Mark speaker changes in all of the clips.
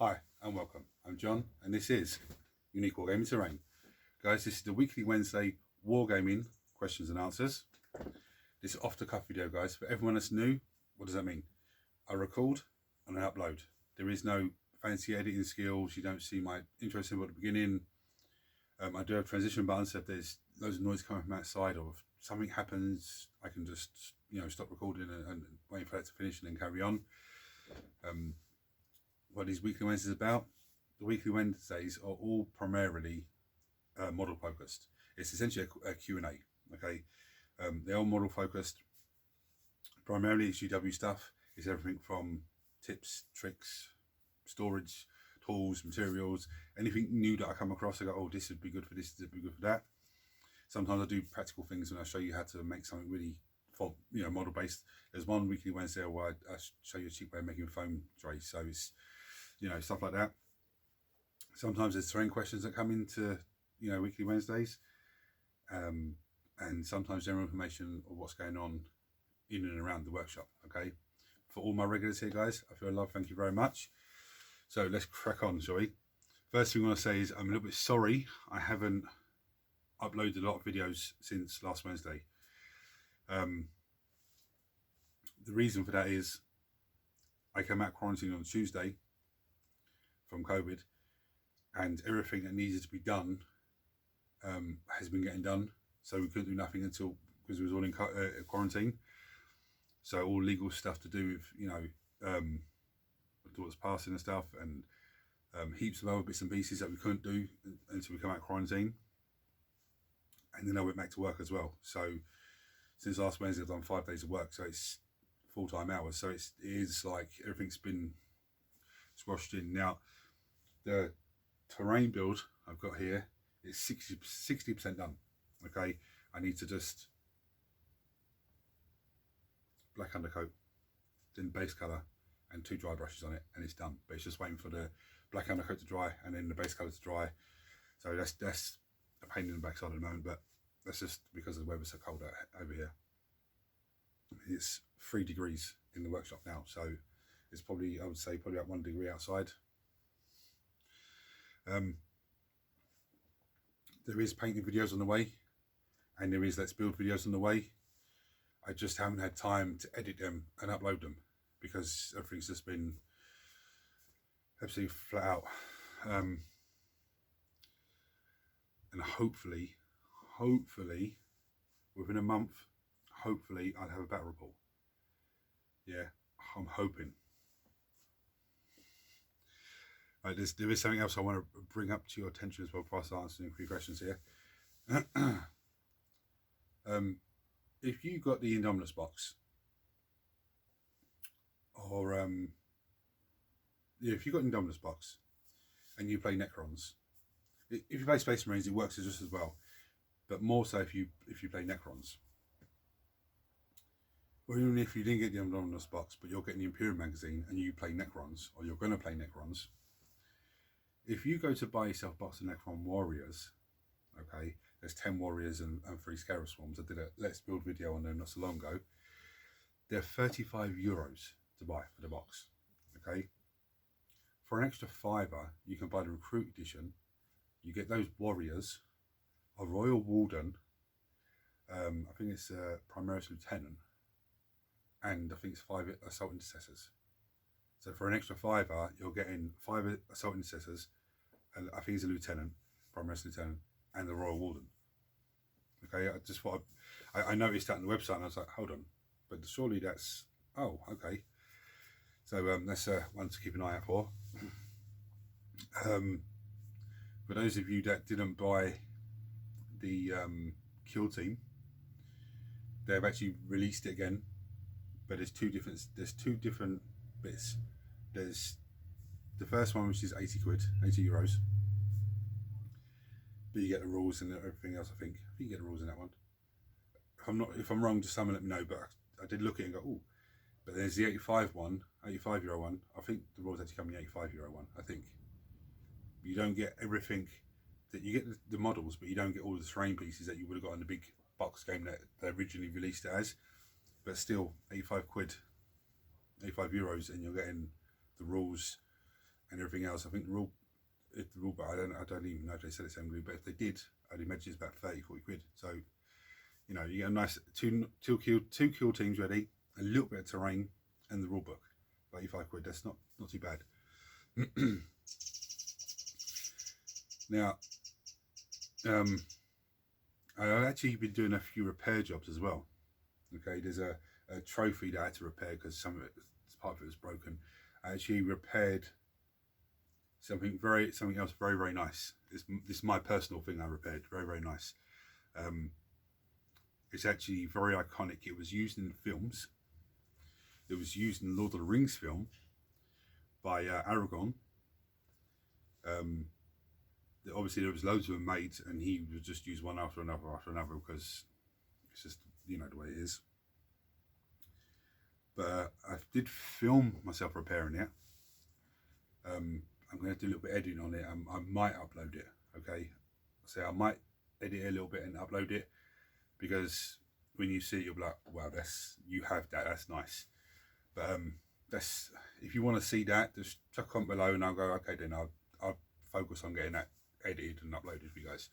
Speaker 1: Hi and welcome. I'm John and this is Unique Wargaming Terrain. Guys, this is the weekly Wednesday Wargaming questions and answers. This is off the cuff video, guys. For everyone that's new, what does that mean? I record and I upload. There is no fancy editing skills. You don't see my intro symbol at the beginning. I do have transition buttons, so if there's loads of noise coming from outside or if something happens, I can just stop recording and wait for that to finish and then carry on. What these weekly Wednesdays are about? The weekly Wednesdays are all primarily model focused. It's essentially a Q&A, okay? They're all model focused. Primarily it's UW stuff. It's everything from tips, tricks, storage, tools, materials, anything new that I come across. I go, oh, this would be good for this would be good for that. Sometimes I do practical things and I show you how to make something really model based. There's one weekly Wednesday where I show you a cheap way of making foam trays, so it's stuff like that. Sometimes there's terrain questions that come into weekly Wednesdays, and sometimes general information of what's going on in and around the workshop. Okay, for all my regulars here, guys, I feel love. Thank you very much. So let's crack on, shall we? First thing I want to say is I'm a little bit sorry I haven't uploaded a lot of videos since last Wednesday. The reason for that is I came out quarantine on Tuesday from COVID, and everything that needed to be done has been getting done. So we couldn't do nothing until, because we was all in quarantine. So all legal stuff to do with daughter's passing and stuff, and heaps of other bits and pieces that we couldn't do until we come out of quarantine. And then I went back to work as well. So since last Wednesday I've done 5 days of work, so it's full-time hours. So it is like everything's been squashed in. Now the terrain build I've got here is 60% done. Okay, I need to just black undercoat, then base colour and 2 dry brushes on it, and it's done. But it's just waiting for the black undercoat to dry and then the base colour to dry. So that's a pain in the backside at the moment, but that's just because the weather's so cold over here. It's 3 degrees in the workshop now, so it's probably, I would say, probably about 1 degree outside. There is painting videos on the way, and there is let's build videos on the way. I just haven't had time to edit them and upload them because everything's just been absolutely flat out. And hopefully within a month, hopefully I'll have a battle report. Yeah, I'm hoping. Right, there is something else I want to bring up to your attention as well before I start answering a few questions here. If you got the Indominus box, or if you got Indominus box and you play Necrons, if you play Space Marines, it works just as well, but more so if you play Necrons. Or even if you didn't get the Indominus box, but you're getting the Imperial magazine and you play Necrons, or you're going to play Necrons, if you go to buy yourself a box of Necron Warriors, okay, there's 10 Warriors and 3 Scarab Swarms. I did a Let's Build video on them not so long ago. They're €35 to buy for the box, okay? For an extra £5, you can buy the Recruit Edition. You get those Warriors, a Royal Warden, I think it's a Primaris Lieutenant, and I think it's 5 Assault Intercessors. So for an extra £5, you're getting 5 Assault Intercessors, and I think it's a Lieutenant, Primaris Lieutenant, and the Royal Warden. Okay, I just thought I noticed that on the website and I was like, hold on, but surely that's, oh, okay. So that's one to keep an eye out for. For those of you that didn't buy the Kill Team, they've actually released it again, but there's two different bits. There's the first one, which is 80 euros, but you get the rules and everything else. I think you get the rules in that one. If I'm wrong, just someone let me know, but I did look at it and go, oh, but there's the 85 euro one. I think the rules actually come in the 85 euro one. I think you don't get everything that you get the models, but you don't get all the terrain pieces that you would have got in the big box game that they originally released it as. But still, 85 €, and you're getting the rules and everything else. I think the rule book, I don't even know if they said it's same glue, but if they did, I'd imagine it's about 30-40 quid. So, you know, you get a nice two kill teams ready, a little bit of terrain, and the rule book. 85 quid. That's not too bad. Now, I've actually been doing a few repair jobs as well. Okay, there's a trophy that I had to repair because part of it was broken. I actually repaired something else very nice. This is my personal thing I repaired. Very nice. It's actually very iconic. It was used in films. It was used in Lord of the Rings film by Aragorn. Obviously there was loads of them made, and he would just use one after another because it's just, you know, the way it is. But I did film myself repairing it. I'm going to do a little bit of editing on it. I might upload it. Okay, so I might edit it a little bit and upload it, because when you see it, you'll be like, wow, you have that, that's nice. But that's, if you want to see that, just chuck a comment below and I'll go, okay, then I'll focus on getting that edited and uploaded for you guys.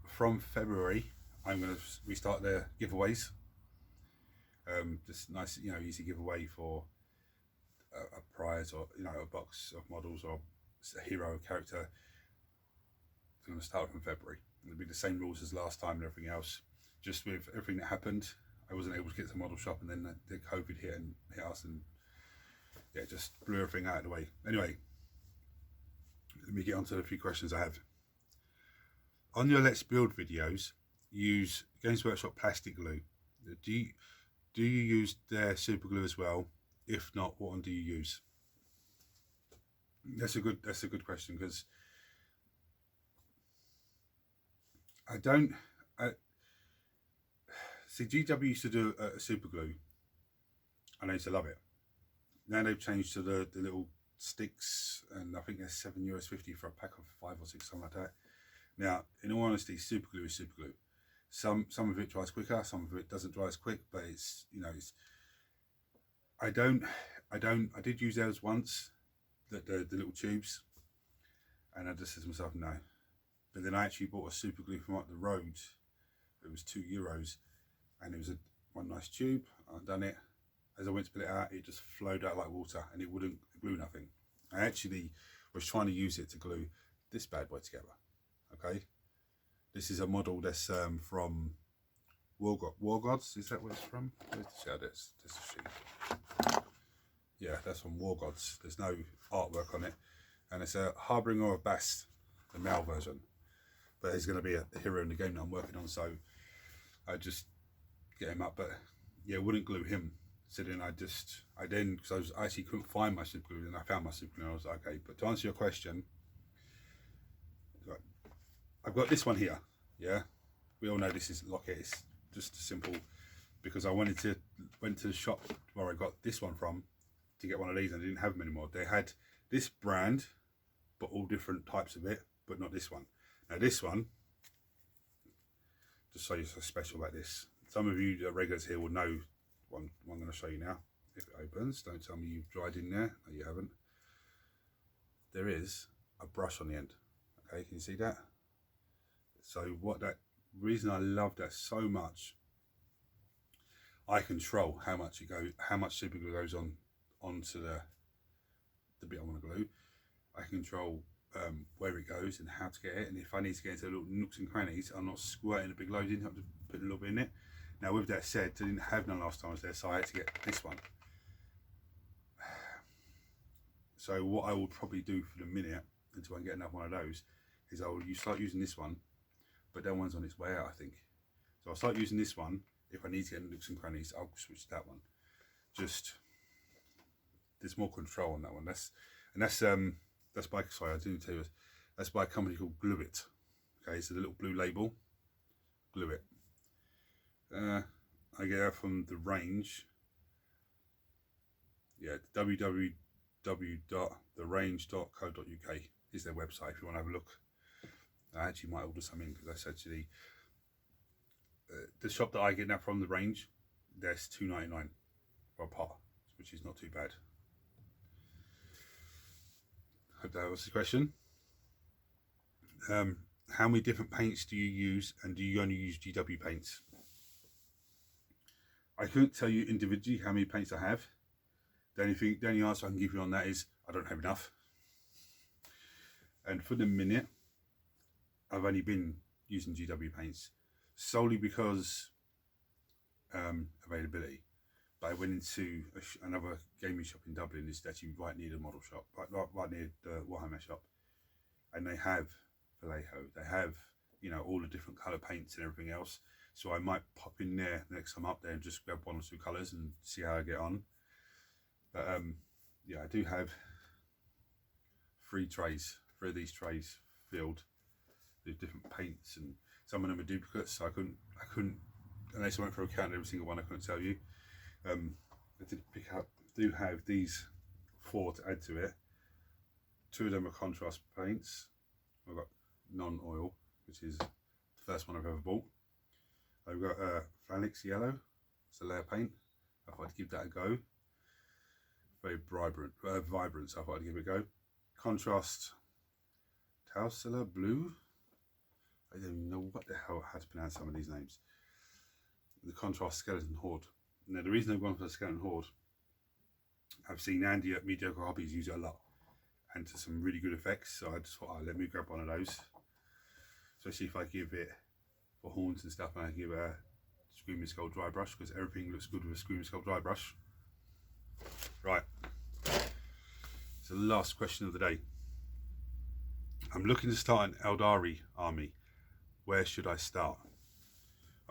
Speaker 1: From February, I'm going to restart the giveaways. Just nice, you know, easy giveaway for a prize, or, you know, a box of models or a hero character. I'm going to start from February. It'll be the same rules as last time and everything else. Just with everything that happened, I wasn't able to get to the model shop, and then the COVID hit us, and yeah, just blew everything out of the way. Anyway, let me get on to a few questions I have. On your Let's Build videos, use Games Workshop plastic glue. Do you use their super glue as well? If not, what one do you use? That's a good question, because see, GW used to do a super glue, and I used to love it. Now they've changed to the little sticks, and I think they're €7.50 for a pack of 5 or 6, something like that. Now, in all honesty, super glue is super glue. Some of it dries quicker, some of it doesn't dry as quick, but it's, you know, it's. I did use those once, the little tubes, and I just said to myself, no. But then I actually bought a super glue from up the road. It was €2, and it was one nice tube. I've done it. As I went to put it out, it just flowed out like water, and it wouldn't glue nothing. I actually was trying to use it to glue this bad boy together. Okay, this is a model that's from War Gods. Is that where it's from? Where's the shadow? This is sheet. Yeah, that's from War Gods. There's no artwork on it, and it's a Harbinger of Bast, the male version. But he's going to be a hero in the game that I'm working on, so I just get him up. But yeah, wouldn't glue him. So then because I actually couldn't find my super glue, and I found my super glue, and I was like, okay. But to answer your question, I've got this one here. Yeah, we all know this is Lockheed. It's just simple, because I went to the shop where I got this one from to get one of these, and I didn't have them anymore. They had this brand, but all different types of it, but not this one. Now this one, just so you're so special about this. Some of you regulars here will know one I'm going to show you now. If it opens, don't tell me you've dried in there. No, you haven't. There is a brush on the end. Okay, can you see that? So reason I love that so much, I control how much super glue goes onto the bit I want to glue. I control where it goes and how to get it, and if I need to get into little nooks and crannies, I'm not squirting a big load in. I have to put a little bit in it. Now, with that said, I didn't have none last time I was there, so I had to get this one. So what I will probably do for the minute, until I can get another one of those, is you start using this one, but that one's on its way out, I think. So I'll start using this one. If I need to get nooks and crannies, I'll switch to that one. Just, there's more control on that one. That's by, sorry, I didn't tell you, that's by a company called Glue It. Okay, so the little blue label, Glue It. I get that from the range. Yeah, www.therange.co.uk is their website if you want to have a look. I actually might order some in, because that's actually the shop that I get that from, the range. That's $2.99 for a pot. which is not too bad. Hope that was the question. How many different paints do you use, and do you only use GW paints? I couldn't tell you individually how many paints I have. The only answer I can give you on that is I don't have enough. And for the minute, I've only been using GW paints solely because availability. But I went into another gaming shop in Dublin. It's actually right near the model shop, right near the Warhammer shop, and they have Vallejo. They have, you know, all the different colour paints and everything else. So I might pop in there next time up there and just grab one or two colours and see how I get on. But yeah, I do have three of these trays filled with different paints, and some of them are duplicates. So I couldn't, unless I went for a count every single one, I couldn't tell you. I do have these 4 to add to it. 2 of them are contrast paints. I've got non-oil, which is the first one I've ever bought. I've got Phalanx Yellow, it's a layer paint. I thought I'd give that a go. Very vibrant, so I thought I'd give it a go. Contrast Tausela Blue. I don't even know what the hell, how to pronounce some of these names. The Contrast Skeleton Horde. Now the reason I've gone for the Skeleton Horde, I've seen Andy at Mediocre Hobbies use it a lot, and to some really good effects, so I just thought, let me grab one of those. Especially if I give it for horns and stuff, and I give it a Screaming Skull dry brush, because everything looks good with a Screaming Skull dry brush. Right, so the last question of the day. I'm looking to start an Eldari army. Where should I start?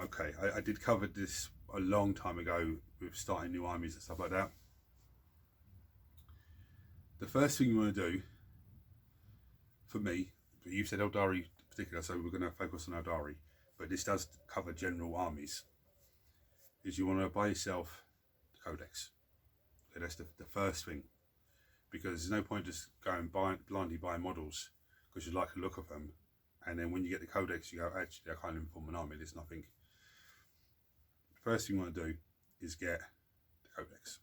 Speaker 1: Okay, I did cover this a long time ago with starting new armies and stuff like that. The first thing you want to do, for me, you said Eldari in particular, so we're going to focus on Eldari, but this does cover general armies, is you want to buy yourself the Codex. Okay, that's the first thing, because there's no point just going blindly buying models because you like the look of them, and then when you get the Codex you go, actually I can't even form an army, there's nothing. First thing you want to do is get the Codex.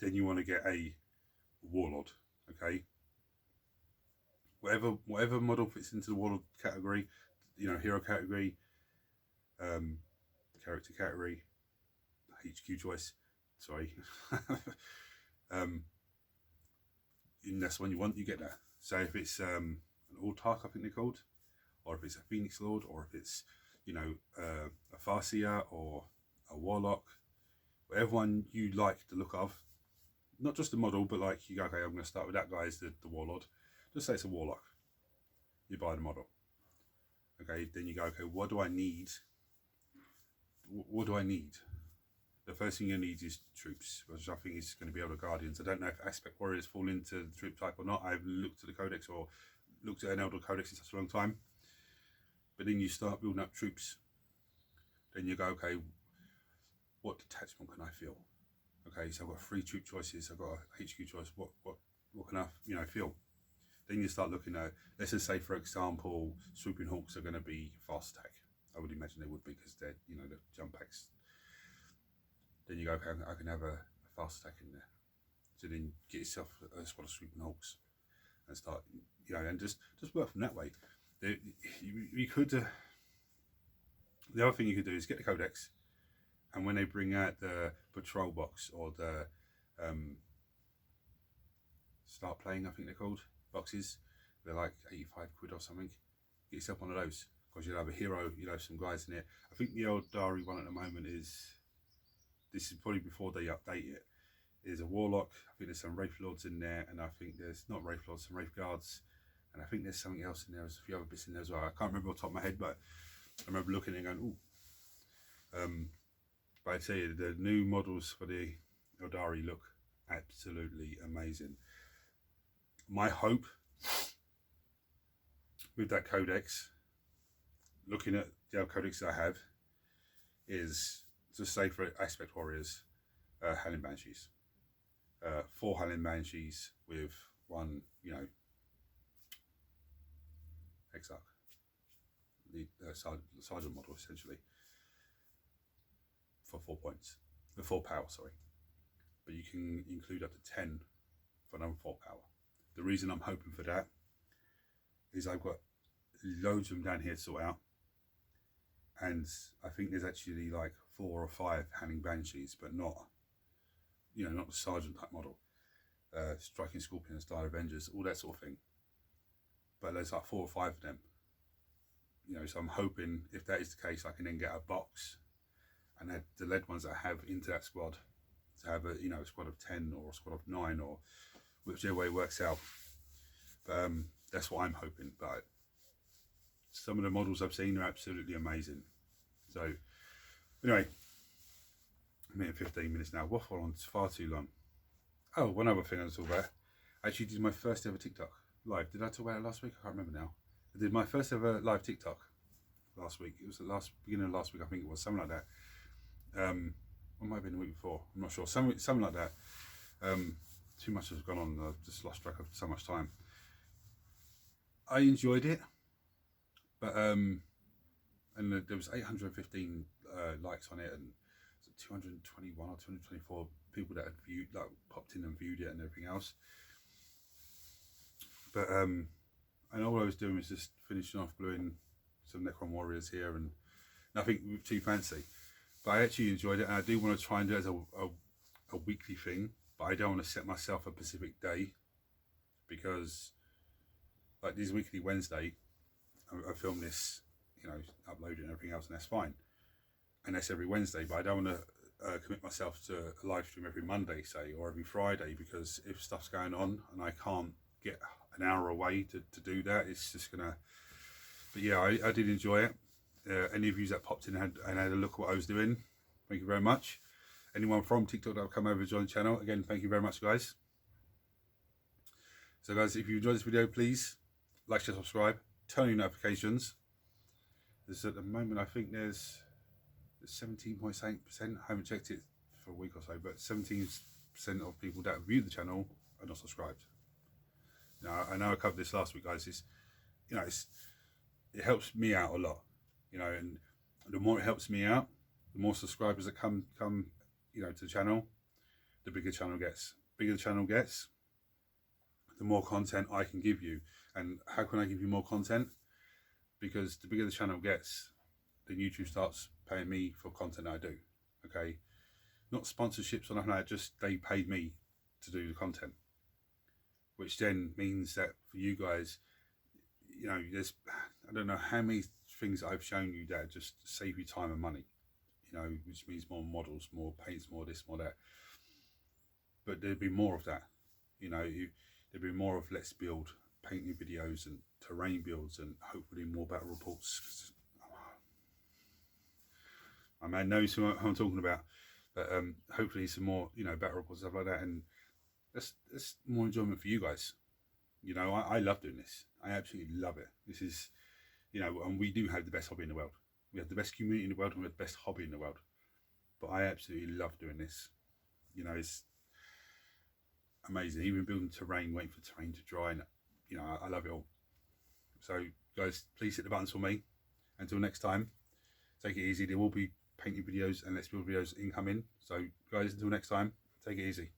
Speaker 1: Then you want to get a Warlord, okay? Whatever model fits into the Warlord category, you know, hero category, character category, HQ choice, sorry. And that's the one you want, you get that. So if it's an Autarch, I think they're called, or if it's a Phoenix Lord, or if it's, you know, a Farseer or a Warlock, whatever one you like the look of, not just the model, but like you go, okay, I'm going to start with that guy as the Warlord. Just say it's a Warlock. You buy the model. Okay, then you go, okay, what do I need? What do I need? The first thing you need is troops, which I think is going to be able to Guardians. I don't know if Aspect Warriors fall into the troop type or not. I've looked at the Codex or looked at an Elder Codex in such a long time. But then you start building up troops. Then you go, okay, what detachment can I fill? Okay, so I've got 3 troop choices. I've got a HQ choice. What can I, you know, fill? Then you start looking at, let's just say, for example, Swooping Hawks are going to be fast attack. I would imagine they would be because they're, you know, the jump packs. Then you go, okay, I can have a fast attack in there. So then get yourself a squad of Swooping Hawks and start, you know, and just work from that way. You could, the other thing you could do is get the Codex, and when they bring out the patrol box or the start playing, I think they're called, boxes, they're like 85 quid or something. Get yourself one of those, because you'll have a hero, you'll have some guys in it. I think the Eldari one at the moment is, this is probably before they update it, is a Warlock. I think there's some Wraith Lords in there, and I think there's not Wraith Lords, some Wraith Guards, and I think there's something else in there. There's a few other bits in there as well. I can't remember off the top of my head, but I remember looking and going, ooh. But I tell you, the new models for the Eldari look absolutely amazing. My hope with that Codex, looking at the other Codex I have, is to say for Aspect Warriors, Howling Banshees. 4 Howling Banshees with 1, you know, Exarch, the sergeant model essentially, for 4 points, the 4 power, sorry. but you can include up to 10 for another 4 power. The reason I'm hoping for that is I've got loads of them down here to sort out, and I think there's actually like 4 or 5 Hanning Banshees, but not, you know, not the Sergeant type model, Striking Scorpion, Style Avengers, all that sort of thing. But there's like 4 or 5 of them, you know. So I'm hoping if that is the case, I can then get a box and add the lead ones that I have into that squad to have a, you know, a squad of 10 or a squad of 9, or whichever way it works out. But that's what I'm hoping. But some of the models I've seen are absolutely amazing. So anyway, I'm here 15 minutes now. Waffle on far too long. Oh, one other thing I want to talk about. I actually did my first ever TikTok live. Did I talk about it last week? I can't remember now. I did my first ever live TikTok last week. It was the beginning of last week, I think it was, something like that. It might have been the week before. I'm not sure. Something like that. Too much has gone on. I've just lost track of so much time. I enjoyed it, but and there was 815 likes on it, and 221 or 224 people that had viewed, like popped in and viewed it and everything else. But and all I was doing was just finishing off gluing some Necron Warriors here, and nothing too fancy. But I actually enjoyed it, and I do want to try and do it as a weekly thing. But I don't want to set myself a specific day, because like this weekly Wednesday, I film this, you know, upload it and everything else, and that's fine. And that's every Wednesday, but I don't want to commit myself to a live stream every Monday, say, or every Friday, because if stuff's going on and I can't get an hour away to do that, it's just gonna. But yeah, I did enjoy it. Any of you that popped in and had a look at what I was doing, thank you very much. Anyone from TikTok that have come over to join the channel, again, thank you very much, guys. So guys, if you enjoyed this video, please like, share, subscribe, turn on your notifications. There's at the moment, I think there's 17.8%. I haven't checked it for a week or so, but 17% of people that have viewed the channel are not subscribed. Now, I know I covered this last week, guys. It's, you know, it helps me out a lot, you know, and the more it helps me out, the more subscribers that come, you know, to the channel, the bigger the channel gets. Bigger the channel gets, the more content I can give you. And how can I give you more content? Because the bigger the channel gets, then YouTube starts paying me for content I do. Okay, not sponsorships or nothing like that, just they paid me to do the content, which then means that for you guys, you know, there's, I don't know how many things I've shown you that just save you time and money, you know, which means more models, more paints, more this, more that. But there'd be more of that, you know, there'd be more of let's build painting videos and terrain builds, and hopefully more battle reports. My man knows who I'm talking about, but hopefully some more, you know, battle reports, stuff like that, and that's more enjoyment for you guys. You know, I love doing this. I absolutely love it. This is, you know, and we do have the best hobby in the world. We have the best community in the world, and we have the best hobby in the world. But I absolutely love doing this. You know, it's amazing. Even building terrain, waiting for terrain to dry, and you know, I love it all. So guys, please hit the buttons for me. Until next time, take it easy. There will be painting videos and let's build videos incoming. So guys, until next time, take it easy.